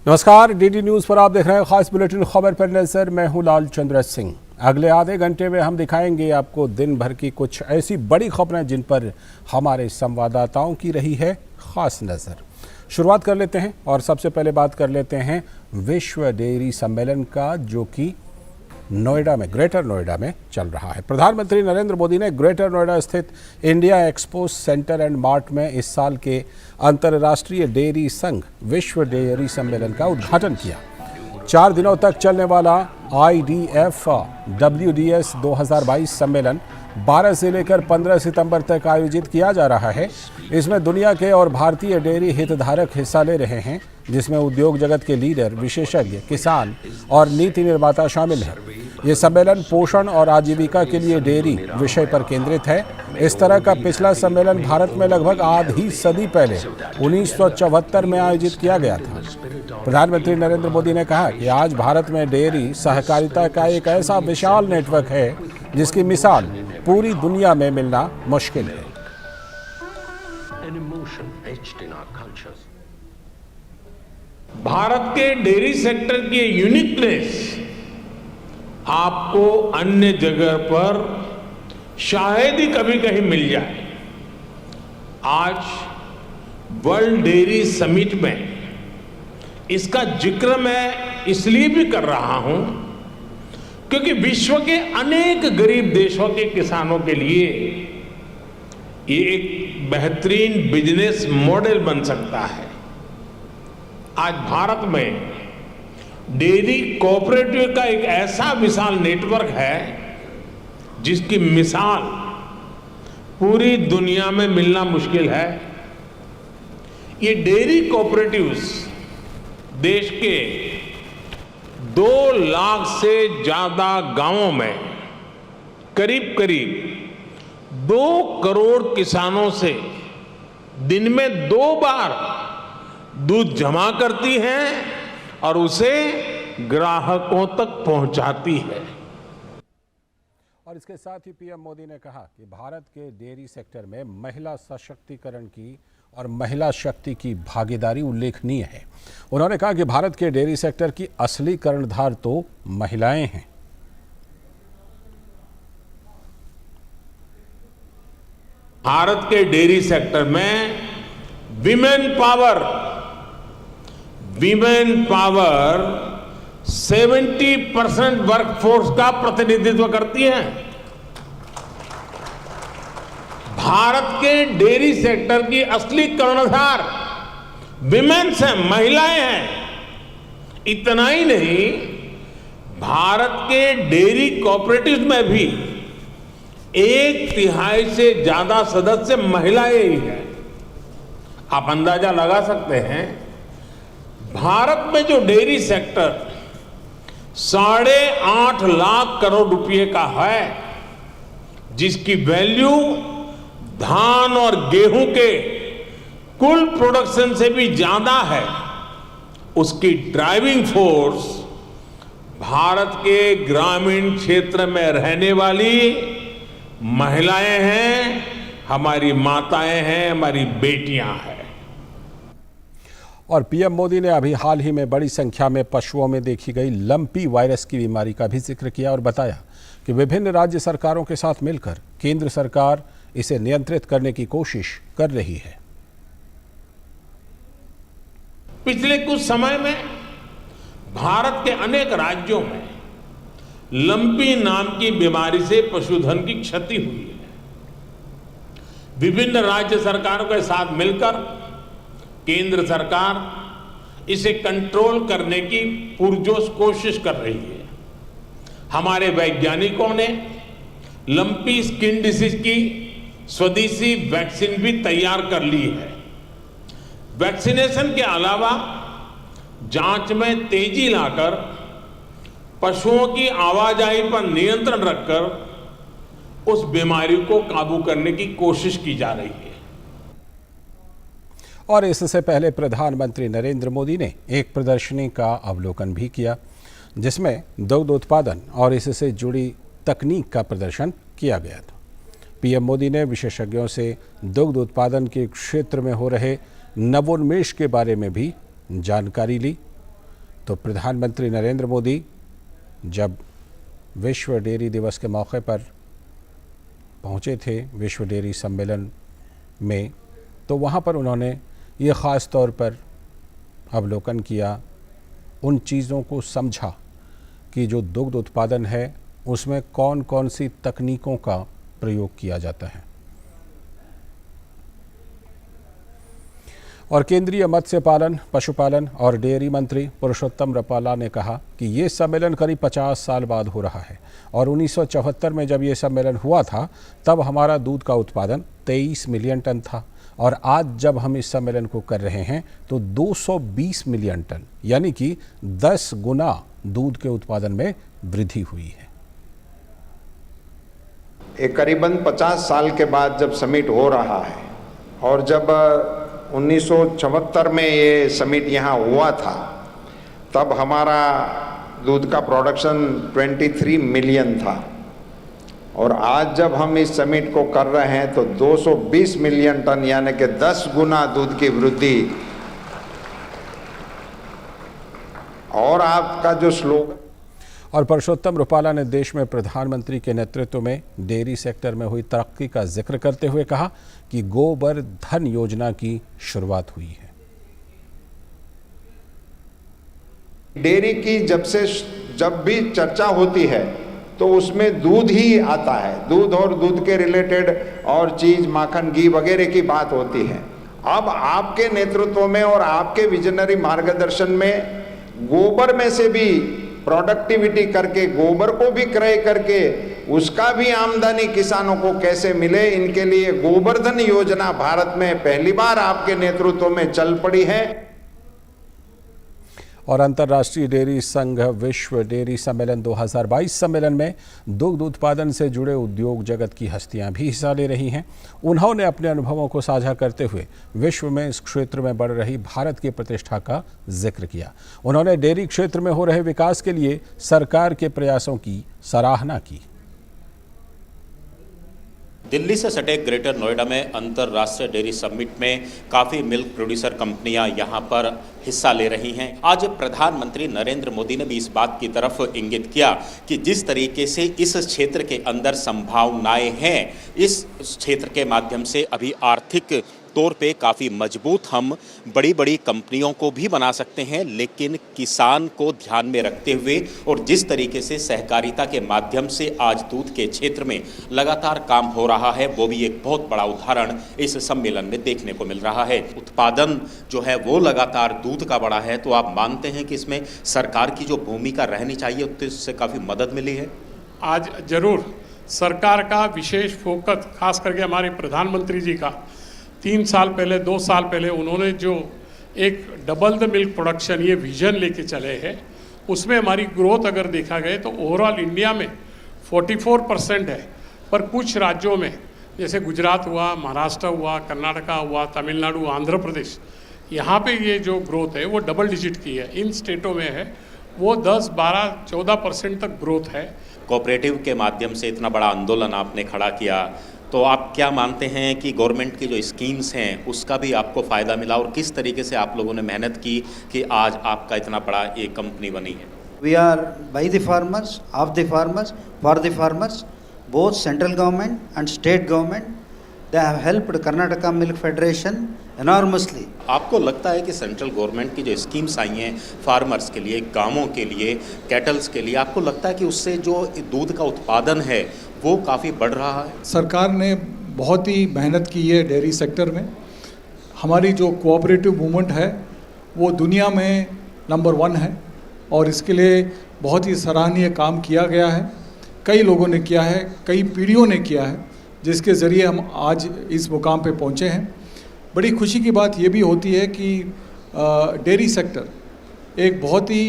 नमस्कार, DD news पर आप देख रहे हैं खास बुलेटिन खबर पर नजर। मैं हूं लाल चंद्र सिंह। अगले आधे घंटे में हम दिखाएंगे आपको दिन भर की कुछ ऐसी बड़ी खबरें जिन पर हमारे संवाददाताओं की रही है खास नज़र। शुरुआत कर लेते हैं और सबसे पहले बात कर लेते हैं विश्व डेयरी सम्मेलन का, जो कि नोएडा में, ग्रेटर नोएडा में चल रहा है। प्रधानमंत्री नरेंद्र मोदी ने ग्रेटर नोएडा स्थित India expo centre and mart में इस साल के अंतर्राष्ट्रीय डेयरी संघ विश्व डेयरी सम्मेलन का उद्घाटन किया। 4 दिनों तक चलने वाला IDF WDS 2022 सम्मेलन 12 से लेकर 15 सितंबर तक आयोजित किया जा रहा है। इसमें दुनिया के और भारतीय डेयरी हितधारक हिस्सा ले रहे हैं, जिसमें उद्योग जगत के लीडर, विशेषज्ञ, किसान और नीति निर्माता शामिल हैं। ये सम्मेलन पोषण और आजीविका के लिए डेयरी विषय पर केंद्रित है। इस तरह का पिछला सम्मेलन भारत में लगभग आधी सदी पहले 1974 में आयोजित किया गया था। प्रधानमंत्री नरेंद्र मोदी ने कहा कि आज भारत में डेयरी सहकारिता का एक ऐसा विशाल नेटवर्क है जिसकी मिसाल पूरी दुनिया में मिलना मुश्किल है। भारत के डेयरी सेक्टर की यूनिकनेस आपको अन्य जगह पर शायद ही कभी कहीं मिल जाए। आज वर्ल्ड डेयरी समिट में इसका जिक्र मैं इसलिए भी कर रहा हूं क्योंकि विश्व के अनेक गरीब देशों के किसानों के लिए ये एक बेहतरीन बिजनेस मॉडल बन सकता है। आज भारत में डेयरी कोऑपरेटिव का एक ऐसा विशाल नेटवर्क है जिसकी मिसाल पूरी दुनिया में मिलना मुश्किल है। ये डेयरी कोऑपरेटिव्स देश के 2 लाख से ज्यादा गांवों में करीब करीब 2 करोड़ किसानों से दिन में 2 बार दूध जमा करती हैं और उसे ग्राहकों तक पहुंचाती है। और इसके साथ ही पीएम मोदी ने कहा कि भारत के डेयरी सेक्टर में महिला सशक्तिकरण की और महिला शक्ति की भागीदारी उल्लेखनीय है। उन्होंने कहा कि भारत के डेयरी सेक्टर की असली कर्णधार तो महिलाएं हैं। भारत के डेयरी सेक्टर में विमेन पावर 70% वर्कफोर्स का प्रतिनिधित्व करती है। भारत के डेयरी सेक्टर की असली कर्णधार विमेन्स हैं, महिलाएं हैं। इतना ही नहीं, भारत के डेयरी कोऑपरेटिव्स में भी 1/3 से ज्यादा सदस्य महिलाएं ही हैं। आप अंदाजा लगा सकते हैं, भारत में जो डेयरी सेक्टर 8.5 लाख करोड़ रुपए का है, जिसकी वैल्यू धान और गेहूं के कुल प्रोडक्शन से भी ज्यादा है, उसकी ड्राइविंग फोर्स भारत के ग्रामीण क्षेत्र में रहने वाली महिलाएं हैं, हमारी माताएं हैं, हमारी बेटियां हैं। और पीएम मोदी ने अभी हाल ही में बड़ी संख्या में पशुओं में देखी गई लंपी वायरस की बीमारी का भी जिक्र किया और बताया कि विभिन्न राज्य सरकारों के साथ मिलकर केंद्र सरकार इसे नियंत्रित करने की कोशिश कर रही है। पिछले कुछ समय में भारत के अनेक राज्यों में लंपी नाम की बीमारी से पशुधन की क्षति हुई है। विभिन्न राज्य सरकारों के साथ मिलकर केंद्र सरकार इसे कंट्रोल करने की पुरजोश कोशिश कर रही है। हमारे वैज्ञानिकों ने लंपी स्किन डिसीज की स्वदेशी वैक्सीन भी तैयार कर ली है। वैक्सीनेशन के अलावा जांच में तेजी लाकर पशुओं की आवाजाही पर नियंत्रण रखकर उस बीमारी को काबू करने की कोशिश की जा रही है। और इससे पहले प्रधानमंत्री नरेंद्र मोदी ने एक प्रदर्शनी का अवलोकन भी किया, जिसमें दुग्ध उत्पादन और इससे जुड़ी तकनीक का प्रदर्शन किया गया था। पीएम मोदी ने विशेषज्ञों से दुग्ध उत्पादन के क्षेत्र में हो रहे नवोन्मेष के बारे में भी जानकारी ली तो प्रधानमंत्री नरेंद्र मोदी जब विश्व डेयरी दिवस के मौके पर पहुंचे थे विश्व डेयरी सम्मेलन में, तो वहां पर उन्होंने ये ख़ास तौर पर अवलोकन किया, उन चीज़ों को समझा कि जो दुग्ध उत्पादन है उसमें कौन कौन सी तकनीकों का प्रयोग किया जाता है। और केंद्रीय मत्स्य पालन, पशुपालन और डेयरी मंत्री पुरुषोत्तम रुपाला ने कहा कि ये सम्मेलन करीब 50 साल बाद हो रहा है और 1974 में जब ये सम्मेलन हुआ था तब हमारा दूध का उत्पादन 23 मिलियन टन था और आज जब हम इस सम्मेलन को कर रहे हैं तो 220 मिलियन टन, यानी कि 10 गुना दूध के उत्पादन में वृद्धि हुई है। एक करीबन 50 साल के बाद जब समिट हो रहा है और जब 1974 में ये समिट यहाँ हुआ था तब हमारा दूध का प्रोडक्शन 23 मिलियन था और आज जब हम इस समिट को कर रहे हैं तो 220 मिलियन टन यानी कि 10 गुना दूध की वृद्धि। और आपका जो स्लोगन। और पुरुषोत्तम रुपाला ने देश में प्रधानमंत्री के नेतृत्व में डेयरी सेक्टर में हुई तरक्की का जिक्र करते हुए कहा कि गोबर धन योजना की शुरुआत हुई है। डेयरी की जब भी चर्चा होती है तो उसमें दूध ही आता है, दूध और दूध के रिलेटेड और चीज, माखन, घी वगैरह की बात होती है। अब आपके नेतृत्व में और आपके विजनरी मार्गदर्शन में गोबर में से भी प्रोडक्टिविटी करके, गोबर को भी क्रय करके उसका भी आमदनी किसानों को कैसे मिले, इनके लिए गोबरधन योजना भारत में पहली बार आपके नेतृत्व में चल पड़ी है। और अंतर्राष्ट्रीय डेयरी संघ विश्व डेयरी सम्मेलन 2022 सम्मेलन में दुग्ध उत्पादन से जुड़े उद्योग जगत की हस्तियां भी हिस्सा ले रही हैं। उन्होंने अपने अनुभवों को साझा करते हुए विश्व में इस क्षेत्र में बढ़ रही भारत की प्रतिष्ठा का जिक्र किया। उन्होंने डेयरी क्षेत्र में हो रहे विकास के लिए सरकार के प्रयासों की सराहना की। दिल्ली से सटे ग्रेटर नोएडा में अंतर्राष्ट्रीय डेयरी समिट में काफ़ी मिल्क प्रोड्यूसर कंपनियां यहां पर हिस्सा ले रही हैं। आज प्रधानमंत्री नरेंद्र मोदी ने भी इस बात की तरफ इंगित किया कि जिस तरीके से इस क्षेत्र के अंदर संभावनाएं हैं, इस क्षेत्र के माध्यम से अभी आर्थिक तौर पे काफ़ी मजबूत हम बड़ी बड़ी कंपनियों को भी बना सकते हैं, लेकिन किसान को ध्यान में रखते हुए और जिस तरीके से सहकारिता के माध्यम से आज दूध के क्षेत्र में लगातार काम हो रहा है, वो भी एक बहुत बड़ा उदाहरण इस सम्मेलन में देखने को मिल रहा है। उत्पादन जो है वो लगातार दूध का बढ़ा है, तो आप मानते हैं कि इसमें सरकार की जो भूमिका रहनी चाहिए उससे काफ़ी मदद मिली है? आज जरूर सरकार का विशेष फोकस, खास करके हमारे प्रधानमंत्री जी का 3 साल पहले, 2 साल पहले उन्होंने जो एक डबल द मिल्क प्रोडक्शन ये विजन लेके चले हैं, उसमें हमारी ग्रोथ अगर देखा गया तो ओवरऑल इंडिया में 44% है, पर कुछ राज्यों में जैसे गुजरात हुआ, महाराष्ट्र हुआ, कर्नाटका हुआ, तमिलनाडु, आंध्र प्रदेश, यहाँ पे ये जो ग्रोथ है वो डबल डिजिट की है। इन स्टेटों में है वो 10, 12, 14% तक ग्रोथ है। कोऑपरेटिव के माध्यम से इतना बड़ा आंदोलन आपने खड़ा किया, तो आप क्या मानते हैं कि गवर्नमेंट की जो स्कीम्स हैं उसका भी आपको फ़ायदा मिला और किस तरीके से आप लोगों ने मेहनत की कि आज आपका इतना बड़ा एक कंपनी बनी है? We are by the farmers, of the farmers, for the farmers. Both central government and state government, they have helped Karnataka Milk Federation enormously. आपको लगता है कि सेंट्रल गवर्नमेंट की जो स्कीम्स आई हैं फार्मर्स के लिए, गांवों के लिए, कैटल्स के लिए, आपको लगता है कि उससे जो दूध का उत्पादन है वो काफ़ी बढ़ रहा है? सरकार ने बहुत ही मेहनत की है डेयरी सेक्टर में। हमारी जो कोऑपरेटिव मूवमेंट है वो दुनिया में नंबर 1 है और इसके लिए बहुत ही सराहनीय काम किया गया है। कई लोगों ने किया है, कई पीढ़ियों ने किया है, जिसके ज़रिए हम आज इस मुकाम पे पहुँचे हैं। बड़ी खुशी की बात ये भी होती है कि डेयरी सेक्टर एक बहुत ही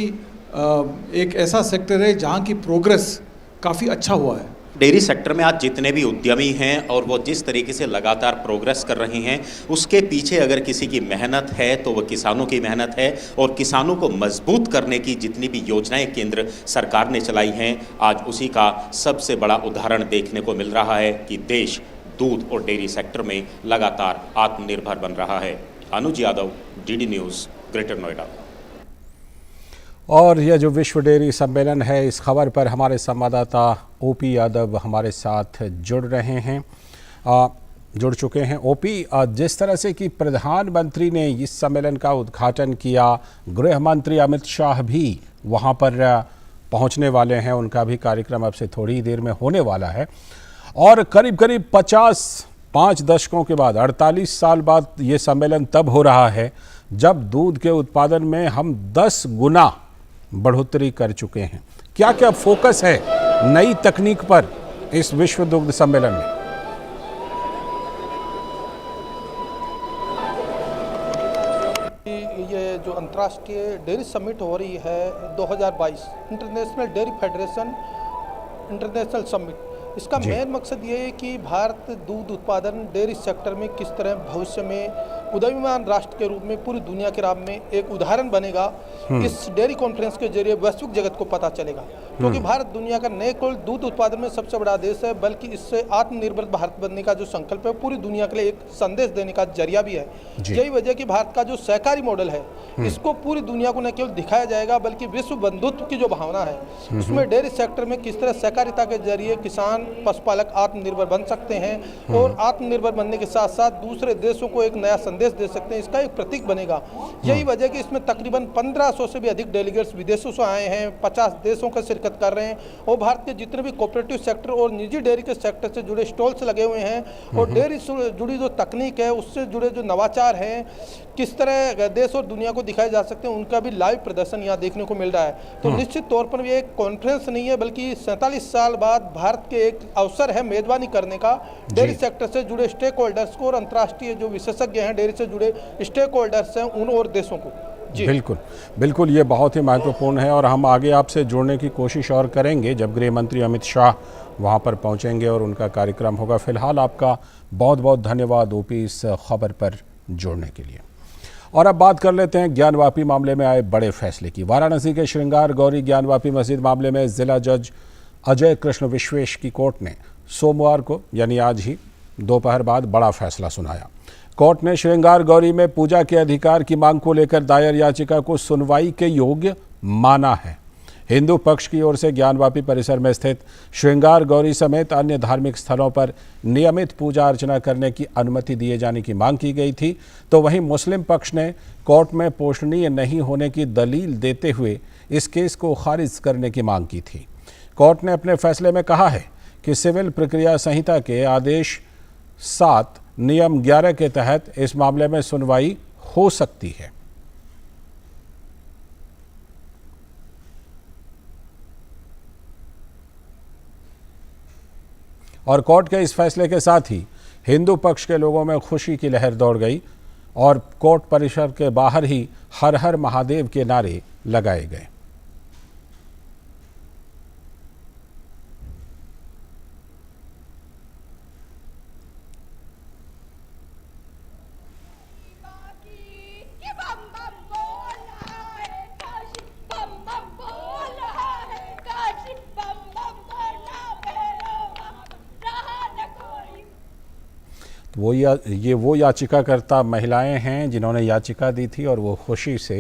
एक ऐसा सेक्टर है जहाँ की प्रोग्रेस काफ़ी अच्छा हुआ है। डेयरी सेक्टर में आज जितने भी उद्यमी हैं और वो जिस तरीके से लगातार प्रोग्रेस कर रहे हैं, उसके पीछे अगर किसी की मेहनत है तो वह किसानों की मेहनत है। और किसानों को मजबूत करने की जितनी भी योजनाएं केंद्र सरकार ने चलाई हैं, आज उसी का सबसे बड़ा उदाहरण देखने को मिल रहा है कि देश दूध और डेयरी सेक्टर में लगातार आत्मनिर्भर बन रहा है। Anuj Yadav, DD News, Greater Noida. और यह जो विश्व डेयरी सम्मेलन है, इस खबर पर हमारे संवाददाता ओपी यादव हमारे साथ जुड़ चुके हैं। ओपी, जिस तरह से कि प्रधानमंत्री ने इस सम्मेलन का उद्घाटन किया, गृह मंत्री अमित शाह भी वहां पर पहुंचने वाले हैं, उनका भी कार्यक्रम अब से थोड़ी ही देर में होने वाला है और करीब करीब 5 दशकों के बाद, 48 साल बाद ये सम्मेलन तब हो रहा है जब दूध के उत्पादन में हम 10 गुना बढ़ोतरी कर चुके हैं। क्या क्या फोकस है नई तकनीक पर इस विश्व दुग्ध सम्मेलन में? ये जो अंतर्राष्ट्रीय डेयरी समिट हो रही है 2022 international dairy federation international summit, इसका मेन मकसद ये है कि भारत दूध उत्पादन डेयरी सेक्टर में किस तरह भविष्य में उदीयमान राष्ट्र के रूप में पूरी दुनिया के राह में एक उदाहरण बनेगा। इस डेयरी कॉन्फ्रेंस के जरिए वैश्विक जगत को पता चलेगा, क्योंकि भारत दुनिया का न केवल दूध उत्पादन में सबसे बड़ा देश है, बल्कि इससे आत्मनिर्भर भारत बनने का जो संकल्प है पूरी दुनिया के लिए एक संदेश देने का जरिया भी है। यही वजह कि भारत का जो सहकारी मॉडल है इसको पूरी दुनिया को न केवल दिखाया जाएगा, बल्कि विश्व बंधुत्व की जो भावना है उसमें डेयरी सेक्टर में किस तरह सहकारिता के जरिए किसान पशुपालक आत्मनिर्भर बन सकते हैं और आत्मनिर्भर बनने के साथ साथ दूसरे देशों को एक नया संदेश दे सकते हैं, इसका एक प्रतीक बनेगा। यही वजह कि इसमें तकरीबन 1500 से भी अधिक डेलीगेट्स विदेशों से आए हैं, 50 देशों का शिरकत कर रहे हैं और भारत के जितने भी कोऑपरेटिव सेक्टर और निजी डेयरी के सेक्टर से जुड़े स्टॉल्स लगे हुए हैं और डेयरी से जुड़ी जो तकनीक है उससे जुड़े जो नवाचार हैं किस तरह देश और दुनिया को दिखाए जा सकते हैं, उनका भी लाइव प्रदर्शन यहाँ देखने को मिल रहा है। तो निश्चित तौर पर ये एक कॉन्फ्रेंस नहीं है, बल्कि 47 साल बाद भारत के एक अवसर है मेजबानी करने का डेयरी सेक्टर से जुड़े स्टेक होल्डर्स को और अंतर्राष्ट्रीय जो विशेषज्ञ हैं डेयरी से जुड़े स्टेक होल्डर्स हैं उन और देशों को। बिल्कुल ये बहुत ही महत्वपूर्ण है और हम आगे आपसे जुड़ने की कोशिश और करेंगे जब गृह मंत्री अमित शाह वहां पर पहुंचेंगे और उनका कार्यक्रम होगा। फिलहाल आपका बहुत बहुत धन्यवाद ओपी इस खबर पर जोड़ने के लिए। और अब बात कर लेते हैं ज्ञानवापी मामले में आए बड़े फैसले की। वाराणसी के श्रृंगार गौरी ज्ञानवापी मस्जिद मामले में जिला जज अजय कृष्ण विश्वेश की कोर्ट ने सोमवार को यानी आज ही दोपहर बाद बड़ा फैसला सुनाया। कोर्ट ने श्रृंगार गौरी में पूजा के अधिकार की मांग को लेकर दायर याचिका को सुनवाई के योग्य माना है। हिंदू पक्ष की ओर से ज्ञानवापी परिसर में स्थित श्रृंगार गौरी समेत अन्य धार्मिक स्थलों पर नियमित पूजा अर्चना करने की अनुमति दिए जाने की मांग की गई थी, तो वहीं मुस्लिम पक्ष ने कोर्ट में पोषणीय नहीं होने की दलील देते हुए इस केस को खारिज करने की मांग की थी। कोर्ट ने अपने फैसले में कहा है कि सिविल प्रक्रिया संहिता के आदेश 7 नियम 11 के तहत इस मामले में सुनवाई हो सकती है। और कोर्ट के इस फैसले के साथ ही हिंदू पक्ष के लोगों में खुशी की लहर दौड़ गई और कोर्ट परिसर के बाहर ही हर हर महादेव के नारे लगाए गए। ये वो याचिकाकर्ता महिलाएं हैं जिन्होंने याचिका दी थी और वो खुशी से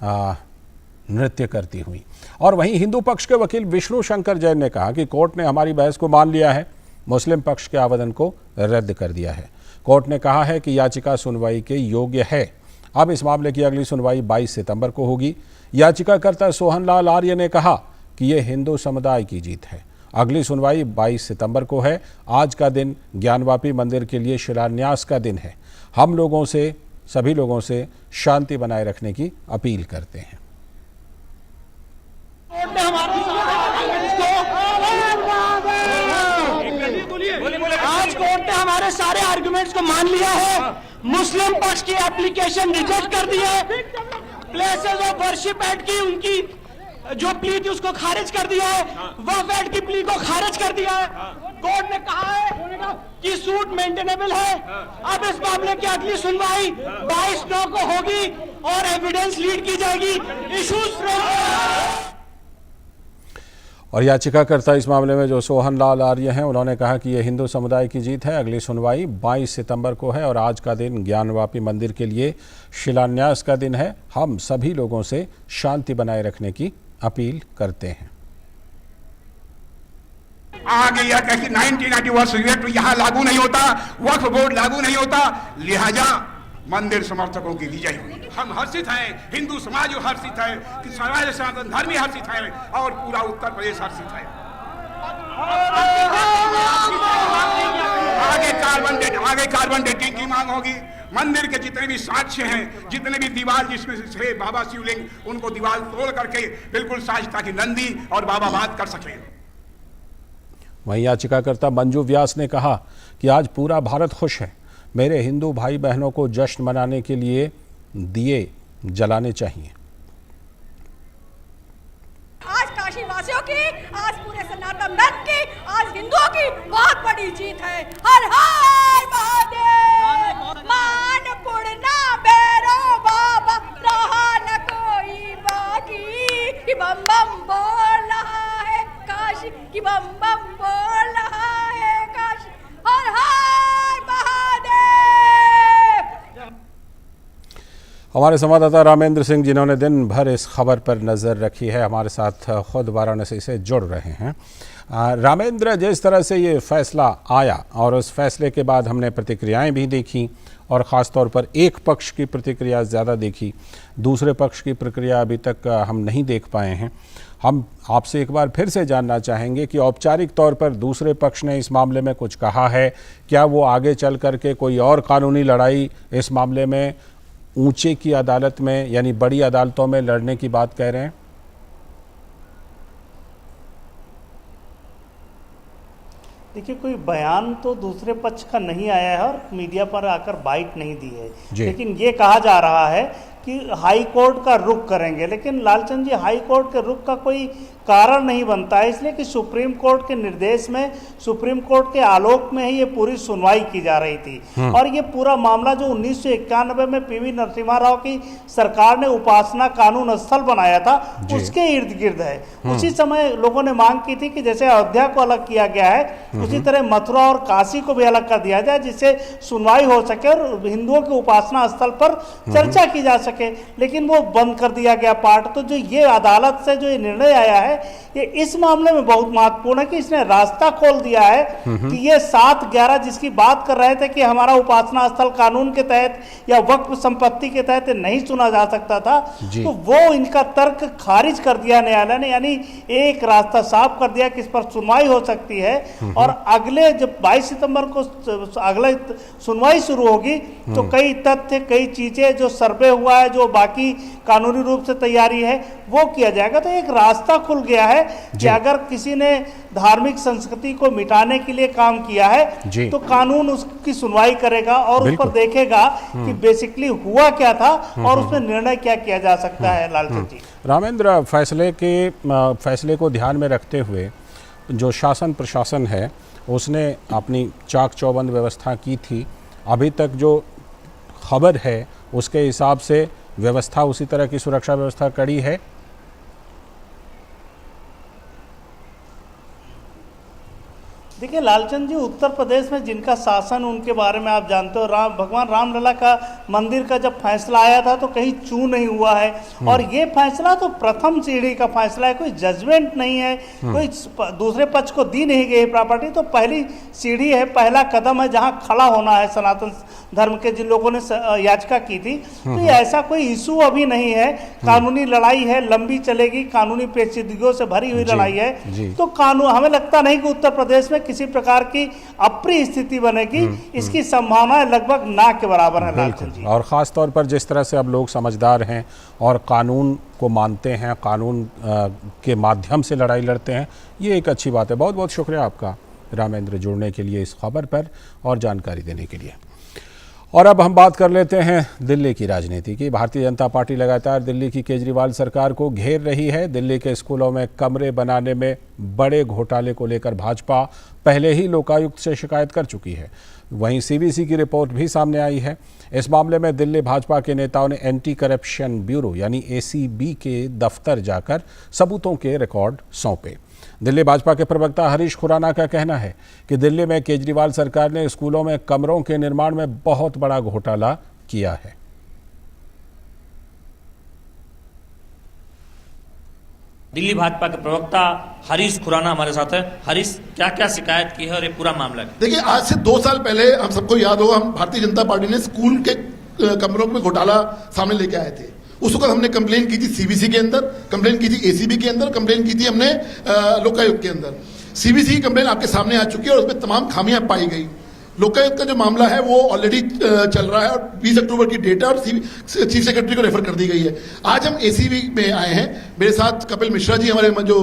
नृत्य करती हुई। और वहीं हिंदू पक्ष के वकील विष्णु शंकर जैन ने कहा कि कोर्ट ने हमारी बहस को मान लिया है, मुस्लिम पक्ष के आवेदन को रद्द कर दिया है। कोर्ट ने कहा है कि याचिका सुनवाई के योग्य है। अब इस मामले की अगली सुनवाई 22 सितंबर को होगी। याचिकाकर्ता सोहन लाल आर्य ने कहा कि ये हिंदू समुदाय की जीत है। अगली सुनवाई 22 सितंबर को है। आज का दिन ज्ञानवापी मंदिर के लिए शिलान्यास का दिन है। हम लोगों से, सभी लोगों से शांति बनाए रखने की अपील करते हैं। आज कोर्ट ने हमारे सारे आर्गुमेंट्स को मान लिया है। मुस्लिम पक्ष की एप्लीकेशन रिजेक्ट कर दी है। प्लेसेस ऑफ वर्शिप एक्ट की उनकी जो प्ली थी उसको खारिज कर दिया है। वक्फ एक्ट की प्ली को खारिज कर दिया है। कोर्ट ने कहा है कि सूट मेंटेनेबल है। अब इस मामले की अगली सुनवाई 22/9 को होगी और एविडेंस लीड की जाएगी। इश्यूज और याचिकाकर्ता इस मामले में जो सोहन लाल आर्य हैं, उन्होंने कहा कि यह हिंदू समुदाय की जीत है। अगली सुनवाई 22 सितंबर को है और आज का दिन ज्ञानवापी मंदिर के लिए शिलान्यास का दिन है। हम सभी लोगों से शांति बनाए रखने की अपील करते हैं। आगे यह कह कि 1991 तो यहाँ लागू नहीं होता, वक्फ बोर्ड लागू नहीं होता, लिहाजा मंदिर समर्थकों की विजय हुई। हम हर्षित हैं, हिंदू समाज हर्षित है, कि समाज सनातन धर्मी हर्षित है और पूरा उत्तर प्रदेश हर्षित है। आगे कार्बन डेटिंग की मांग होगी। मंदिर के जितने भी साक्ष्य हैं, जितने भी दीवार जिसमें से बाबा शिवलिंग, उनको दीवार तोड़ करके बिल्कुल साज ताकि नंदी और बाबा बात कर सके। वहीं याचिकाकर्ता मंजू व्यास ने कहा कि आज पूरा भारत खुश है। मेरे हिंदू भाई बहनों को जश्न मनाने के लिए दिए जलाने चाहिए। आज काशी वासियों की, आज पूरे सनातन धर्म की, आज हिंदुओं की बहुत बड़ी जीत है। हर हर महादेव, मान पूर्णा भैरो बाबा, रहा न कोई बाकी, कि बम बम बोल रहा है काशी, कि बम बम बोल रहा है काशी। हर हर महादेव। हमारे संवाददाता रामेंद्र सिंह, जिन्होंने दिन भर इस खबर पर नज़र रखी है, हमारे साथ खुद वाराणसी से जुड़ रहे हैं। रामेंद्र, जिस तरह से ये फैसला आया और उस फैसले के बाद हमने प्रतिक्रियाएं भी देखी और ख़ास तौर पर एक पक्ष की प्रतिक्रिया ज़्यादा देखी, दूसरे पक्ष की प्रक्रिया अभी तक हम नहीं देख पाए हैं। हम आपसे एक बार फिर से जानना चाहेंगे कि औपचारिक तौर पर दूसरे पक्ष ने इस मामले में कुछ कहा है क्या? वो आगे चल करके कोई और कानूनी लड़ाई इस मामले में ऊंचे की अदालत में यानी बड़ी अदालतों में लड़ने की बात कह रहे हैं? देखिए, कोई बयान तो दूसरे पक्ष का नहीं आया है और मीडिया पर आकर बाइट नहीं दी है, लेकिन ये कहा जा रहा है कि हाई कोर्ट का रुख करेंगे। लेकिन लालचंद जी, हाई कोर्ट के रुख का कोई कारण नहीं बनता है, इसलिए कि सुप्रीम कोर्ट के निर्देश में, सुप्रीम कोर्ट के आलोक में ही ये पूरी सुनवाई की जा रही थी। और ये पूरा मामला जो 1991 में पीवी नरसिम्हा राव की सरकार ने उपासना कानून स्थल बनाया था, उसके इर्द गिर्द है। उसी समय लोगों ने मांग की थी कि जैसे अयोध्या को अलग किया गया है, उसी तरह मथुरा और काशी को भी अलग कर दिया जाए, जिससे सुनवाई हो सके और हिंदुओं के उपासना स्थल पर चर्चा की जा सके। लेकिन वो बंद कर दिया गया पार्ट। तो जो ये अदालत से जो ये निर्णय आया है, ये इस मामले में बहुत महत्वपूर्ण है कि इसने रास्ता खोल दिया है कि ये 7/11 जिसकी बात कर रहे थे कि हमारा उपासना स्थल कानून के तहत या वक्फ संपत्ति के तहत नहीं सुना जा सकता था, तो वो इनका तर्क खारिज कर दिया न्यायालय ने। यानी एक रास्ता साफ कर दिया कि इस पर सुनवाई हो सकती है। और अगले जब 22 सितंबर को अगले सुनवाई शुरू होगी तो कई तथ्य, कई चीजें जो सर्वे हुआ है, जो बाकी कानूनी रूप से तैयारी है, वो किया जाएगा। तो एक रास्ता खुल गया है कि अगर किसी ने धार्मिक संस्कृति को मिटाने के लिए काम किया है तो कानून उसकी सुनवाई करेगा और उस पर देखेगा कि बेसिकली हुआ क्या था और उसमें निर्णय क्या किया जा सकता है। लालचंद जी, रामेंद्र, फैसले को ध्यान में रखते हुए जो शासन प्रशासन है उसने अपनी चाक चौबंद व्यवस्था की थी। अभी तक जो खबर है उसके हिसाब से व्यवस्था उसी तरह की सुरक्षा व्यवस्था कड़ी है। देखिए लालचंद जी, उत्तर प्रदेश में जिनका शासन, उनके बारे में आप जानते हो। भगवान रामलला का मंदिर का जब फैसला आया था तो कहीं चू नहीं हुआ है। और ये फैसला तो प्रथम सीढ़ी का फैसला है, कोई जजमेंट नहीं है, कोई दूसरे पक्ष को दी नहीं गई प्रॉपर्टी। तो पहली सीढ़ी है, पहला कदम है जहां खड़ा होना है सनातन धर्म के जिन लोगों ने याचिका की थी। तो ये ऐसा कोई इशू अभी नहीं है, कानूनी लड़ाई है, लंबी चलेगी, कानूनी पेचीदगियों से भरी हुई लड़ाई है। तो कानून, हमें लगता नहीं कि उत्तर प्रदेश में किसी प्रकार की अप्रिय स्थिति बनेगी। इसकी संभावना लगभग ना के बराबर है लालचंद जी। और ख़ास तौर पर जिस तरह से अब लोग समझदार हैं और कानून को मानते हैं, कानून के माध्यम से लड़ाई लड़ते हैं, ये एक अच्छी बात है। बहुत बहुत शुक्रिया आपका रामेंद्र, जुड़ने के लिए इस खबर पर और जानकारी देने के लिए। और अब हम बात कर लेते हैं दिल्ली की राजनीति की। भारतीय जनता पार्टी लगातार दिल्ली की केजरीवाल सरकार को घेर रही है। दिल्ली के स्कूलों में कमरे बनाने में बड़े घोटाले को लेकर भाजपा पहले ही लोकायुक्त से शिकायत कर चुकी है। वहीं सीबीसी की रिपोर्ट भी सामने आई है। इस मामले में दिल्ली भाजपा के नेताओं ने एंटी करप्शन ब्यूरो यानी ACB के दफ्तर जाकर सबूतों के रिकॉर्ड सौंपे। दिल्ली भाजपा के प्रवक्ता हरीश खुराना का कहना है कि दिल्ली में केजरीवाल सरकार ने स्कूलों में कमरों के निर्माण में बहुत बड़ा घोटाला किया है। दिल्ली भाजपा के प्रवक्ता हरीश खुराना हमारे साथ है। हरीश, क्या क्या शिकायत की है और ये पूरा मामला है? देखिए, आज से 2 साल पहले हम सबको याद होगा, हम भारतीय जनता पार्टी ने स्कूल के कमरों में घोटाला सामने लेके आए थे। उस वक्त हमने कंप्लेन की थी सीबीसी के अंदर, कंप्लेन की थी एसीबी के अंदर, कंप्लेन की थी हमने लोकायुक्त के अंदर। सीबीसी की कंप्लेन आपके सामने आ चुकी है और उसमें तमाम खामियां पाई गई। लोकायुक्त का जो मामला है वो ऑलरेडी चल रहा है और 20 अक्टूबर की डेट है और चीफ सेक्रेटरी को रेफर कर दी गई है। आज हम एसीबी में आए हैं, मेरे साथ कपिल मिश्रा जी हमारे जो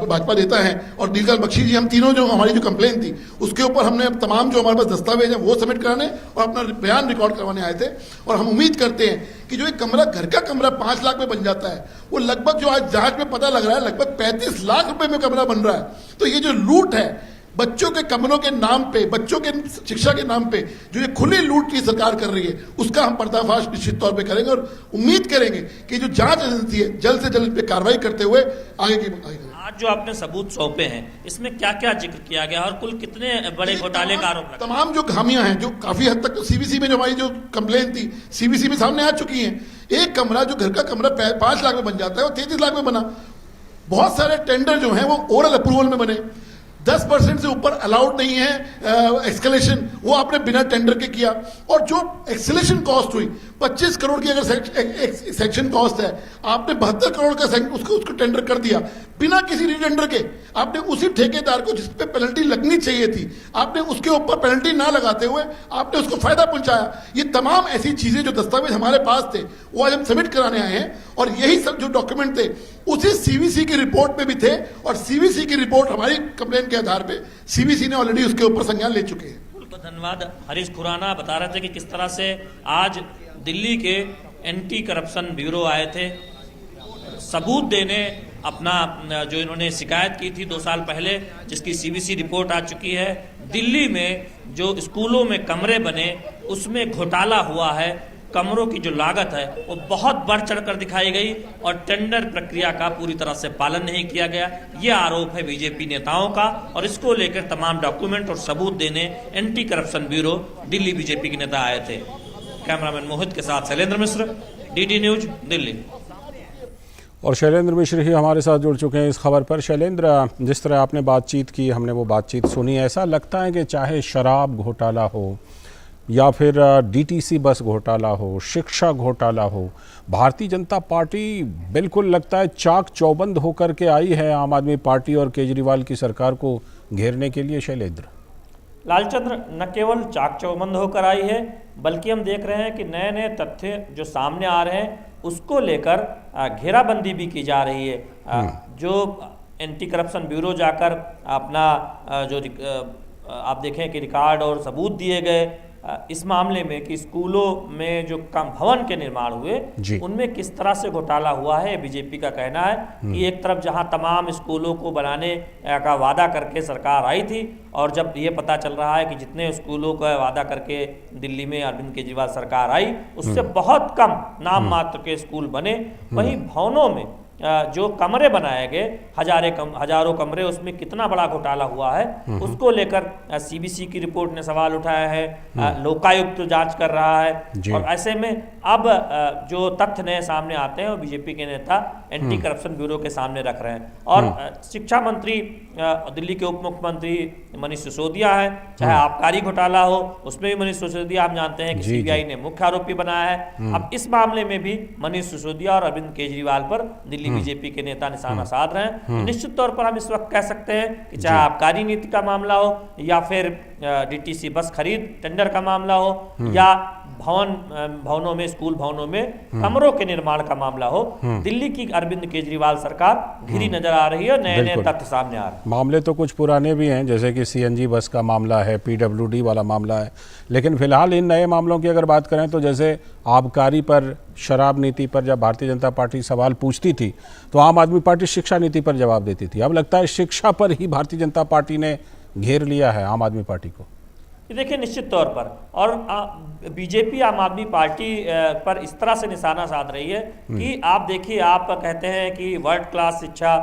भाजपा नेता हैं और नीलकंठ बख्शी जी, हम तीनों जो हमारी जो कंप्लेन थी उसके ऊपर हमने तमाम जो हमारे पास दस्तावेज हैं वो सबमिट कराने और अपना बयान रिकॉर्ड करवाने आए थे। और हम उम्मीद करते हैं कि जो एक कमरा, घर का कमरा 5 लाख में बन जाता है, वो लगभग जो आज जांच में पता लग रहा है लगभग 35 लाख रुपए में कमरा बन रहा है। तो ये जो लूट है बच्चों के कमरों के नाम पे, बच्चों के शिक्षा के नाम पे जो ये खुली लूट की सरकार कर रही है, उसका हम पर्दाफाश निश्चित तौर पे करेंगे और उम्मीद करेंगे कि जो जांच एजेंसी है जल्द से जल्द इस पे कार्रवाई करते हुए आगे की आज जो आपने सबूत सौंपे हैं इसमें क्या क्या जिक्र किया गया और कुल कितने बड़े घोटाले का आरोप लगा? तमाम जो खामियां हैं जो काफी हद तक सीबीसी में जो हमारी जो कंप्लेन थी सीबीसी में सामने आ चुकी है। एक कमरा, जो घर का कमरा 5 लाख में बन जाता है वो 33 लाख में बना। बहुत सारे टेंडर जो हैं वो ओरल अप्रूवल में बने, 10% से ऊपर अलाउड नहीं है एक्सकेलेशन, वो आपने बिना टेंडर के किया। और जो एक्सकेलेशन कॉस्ट हुई 25 करोड़ की अगर सेक्शन कॉस्ट है, आपने 72 करोड़ का उसको टेंडर कर दिया बिना किसी रीटेंडर के। आपने उसी ठेकेदार को जिस पे पेनल्टी लगनी चाहिए थी, आपने उसके ऊपर पेनल्टी ना लगाते हुए आपने उसको फायदा पहुंचाया। ये तमाम ऐसी चीजें जो दस्तावेज हमारे पास थे वो आज हम सबमिट कराने आए हैं और यही सब जो डॉक्यूमेंट थे उसी सीबीसी की रिपोर्ट में भी थे और सीबीसी की रिपोर्ट हमारी कंप्लेन के आधार पे सीबीसी ने ऑलरेडी उसके ऊपर संज्ञान ले चुके हैं। धन्यवाद। हरीश खुराना बता रहे थे कि किस तरह से आज दिल्ली के एंटी करप्शन ब्यूरो आए थे सबूत देने अपना जो इन्होंने शिकायत की थी 2 साल पहले, जिसकी सीबीसी रिपोर्ट आ चुकी है। दिल्ली में जो स्कूलों में कमरे बने उसमें घोटाला हुआ है, कमरों की जो लागत है वो बहुत बढ़ चढ़कर दिखाई गई और टेंडर प्रक्रिया का पूरी तरह से पालन नहीं किया गया। ये आरोप है बीजेपी नेताओं का और इसको लेकर तमाम डॉक्यूमेंट और सबूत देने anti corruption bureau Delhi BJP के नेता आए थे। कैमरामैन मोहित के साथ शैलेंद्र मिश्र, डीडी न्यूज, दिल्ली। और शैलेंद्र मिश्र ही हमारे साथ जुड़ चुके हैं इस खबर पर। शैलेंद्र, जिस तरह आपने बातचीत की, हमने वो बातचीत सुनी, ऐसा लगता है कि चाहे शराब घोटाला हो या फिर डीटीसी बस घोटाला हो, शिक्षा घोटाला हो, भारतीय जनता पार्टी बिल्कुल लगता है चाक चौबंद होकर के आई है आम आदमी पार्टी और केजरीवाल की सरकार को घेरने के लिए। शैलेंद्र, लालचंद्र, न केवल चाक चौबंद होकर आई है बल्कि हम देख रहे हैं कि नए नए तथ्य जो सामने आ रहे हैं उसको लेकर घेराबंदी भी की जा रही है। जो एंटी करप्शन ब्यूरो जाकर अपना जो आप देखें कि रिकॉर्ड और सबूत दिए गए इस मामले में कि स्कूलों में जो भवन के निर्माण हुए उनमें किस तरह से घोटाला हुआ है। बीजेपी का कहना है कि एक तरफ जहां तमाम स्कूलों को बनाने का वादा करके सरकार आई थी और जब ये पता चल रहा है कि जितने स्कूलों का वादा करके दिल्ली में अरविंद केजरीवाल सरकार आई उससे बहुत कम नाम मात्र के स्कूल बने, वहीं भवनों में जो कमरे बनाए गए हजारों कमरे, उसमें कितना बड़ा घोटाला हुआ है उसको लेकर सीबीसी की रिपोर्ट ने सवाल उठाया है, लोकायुक्त जांच कर रहा है। और ऐसे में अब जो तथ्य नए सामने आते हैं वो बीजेपी के नेता एंटी करप्शन ब्यूरो के सामने रख रहे हैं। और शिक्षा मंत्री दिल्ली के उप मुख्यमंत्री मनीष सिसोदिया है, चाहे आबकारी घोटाला हो उसमें भी मनीष सिसोदिया हम जानते हैं कि सीबीआई ने मुख्य आरोपी बनाया है। अब इस मामले में भी मनीष सिसोदिया और अरविंद केजरीवाल पर दिल्ली बीजेपी के नेता निशाना साध रहे हैं। निश्चित तौर पर हम इस वक्त कह सकते हैं कि चाहे आबकारी नीति का मामला हो या फिर डीटीसी बस खरीद टेंडर का मामला हो या भवनों में, स्कूल भवनों में कमरों के निर्माण का मामला हो, दिल्ली की अरविंद केजरीवाल सरकार घिरी नजर आ रही है। नए नए तथ्य सामने आ रहे हैं। मामले तो कुछ पुराने भी हैं, जैसे कि सीएनजी बस का मामला है, पीडब्ल्यूडी वाला मामला है, लेकिन फिलहाल इन नए मामलों की अगर बात करें तो जैसे आबकारी पर, शराब नीति पर जब भारतीय जनता पार्टी सवाल पूछती थी तो आम आदमी पार्टी शिक्षा नीति पर जवाब देती थी। अब लगता है शिक्षा पर ही भारतीय जनता पार्टी ने घेर लिया है आम आदमी पार्टी को। ये देखिए निश्चित तौर पर, और बीजेपी आम आदमी पार्टी पर इस तरह से निशाना साध रही है कि आप देखिए, आप कहते हैं कि वर्ल्ड क्लास शिक्षा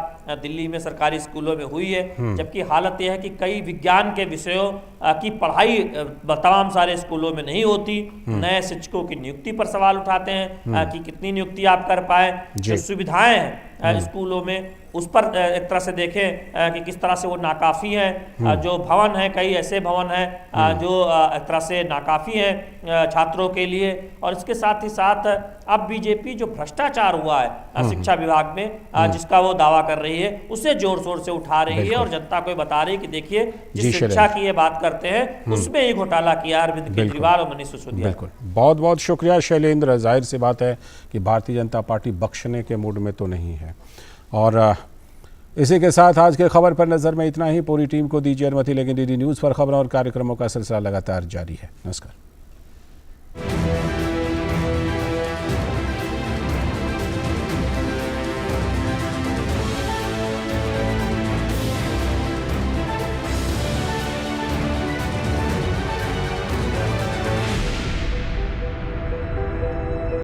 दिल्ली में सरकारी स्कूलों में हुई है, जबकि हालत यह है कि कई विज्ञान के विषयों की पढ़ाई तमाम सारे स्कूलों में नहीं होती। नए शिक्षकों की नियुक्ति पर सवाल उठाते हैं कि कितनी नियुक्ति आप कर पाए। जो सुविधाएं हैं स्कूलों में उस पर एक तरह से देखें कि किस तरह से वो नाकाफी हैं। जो भवन हैं, कई ऐसे भवन हैं जो एक तरह से नाकाफी हैं छात्रों के लिए। और इसके साथ ही साथ अब बीजेपी जो भ्रष्टाचार हुआ है शिक्षा विभाग में जिसका वो दावा कर रही है, उसे जोर शोर से उठा रही है और जनता को बता रही है कि देखिए जिस शिक्षा की ये बात करते हैं उसमें ही घोटाला किया अरविंद केजरीवाल और मनीष सिसोदिया। बिल्कुल, बहुत बहुत शुक्रिया शैलेंद्र। जाहिर सी बात है कि भारतीय जनता पार्टी बख्शने के मूड में तो नहीं है। और इसी के साथ आज के खबर पर नज़र में इतना ही। पूरी टीम को दीजिए अनुमति, लेकिन डीडी न्यूज़ पर खबरों और कार्यक्रमों का सिलसिला लगातार जारी है। नमस्कार।